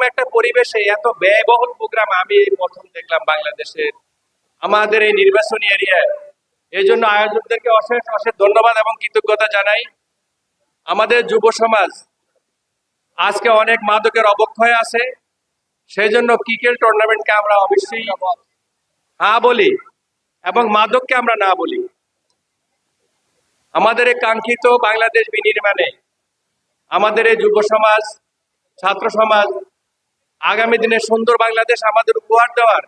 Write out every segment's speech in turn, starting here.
একটা পরিবেশে এত ব্যয়বহুল প্রোগ্রাম আমি প্রথম দেখলাম বাংলাদেশের আমাদের এই নির্বাচনী এরিয়ায়। এই জন্য আয়োজকদেরকে অশেষ অশেষ ধন্যবাদ এবং কৃতজ্ঞতা জানাই। আমাদের যুব সমাজ আজকে অনেক মাদকের অবক্ষয় আছে, সেই জন্য ক্রিকেট টুর্নামেন্টকে আমরা অবশ্যই হ্যাঁ বলি এবং মাদককে আমরা না বলি। আমাদের এই কাঙ্ক্ষিত বাংলাদেশ বিনির্মাণে আমাদের এই যুব সমাজ, ছাত্র সমাজ আগামী দিনে সুন্দর বাংলাদেশ আমাদের উপহার দেওয়ার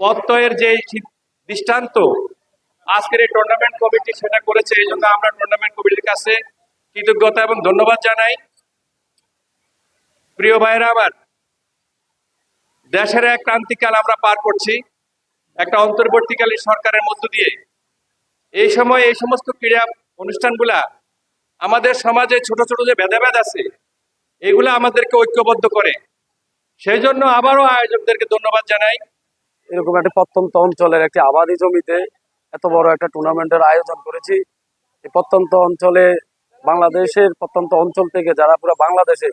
প্রত্যয়ের যে দৃষ্টান্ত আজকের এই টুর্নামেন্ট কমিটি সেটা করেছে। এই জন্য আমরা টুর্নামেন্ট কমিটির কাছে কৃতজ্ঞতা এবং ধন্যবাদ জানাই। প্রিয় ভাইরা আমার, দেশের এক ক্রান্তিকাল আমরা পার করছি একটা অন্তর্বর্তীকালীন সরকারের মধ্য দিয়ে। এই সময় এই সমস্ত ক্রীড়া অনুষ্ঠানগুলা আমাদের সমাজে ছোট ছোট যে ভেদাভেদ আছে এগুলা আমাদেরকে ঐক্যবদ্ধ করে। সেই জন্য আবারও আয়োজকদেরকে ধন্যবাদ জানাই। এরকম একটা প্রত্যন্ত অঞ্চলের একটি আবাদি জমিতে এত বড় একটা টুর্নামেন্টের আয়োজন করেছি। এই প্রত্যন্ত অঞ্চলে বাংলাদেশের প্রত্যন্ত অঞ্চল থেকে যারা পুরো বাংলাদেশে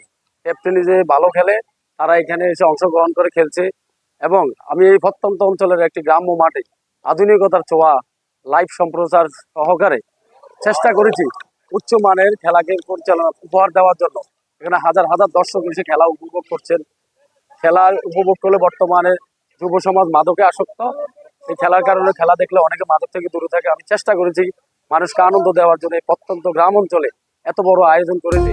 ক্যাপ্টেনি যে ভালো খেলে তারা এখানে এসে অংশগ্রহণ করে খেলছে। এবং আমি এই প্রত্যন্ত অঞ্চলের একটি গ্রাম্য মাঠে আধুনিকতার ছোঁয়া লাইভ সম্প্রচার সহকারে চেষ্টা করেছি উচ্চমানের খেলাকে পরিচালনা উপহার দেওয়ার জন্য। এখানে হাজার হাজার দর্শক এসে খেলা উপভোগ করছেন। খেলার উপভোগ করলে বর্তমানে যুব সমাজ মাদকে আসক্ত। এই খেলার কারণে খেলা দেখলে অনেকে মাদক থেকে দূরে থাকে। আমি চেষ্টা করেছি মানুষকে আনন্দ দেওয়ার জন্য এই প্রত্যন্ত গ্রাম অঞ্চলে এত বড় আয়োজন করেছি।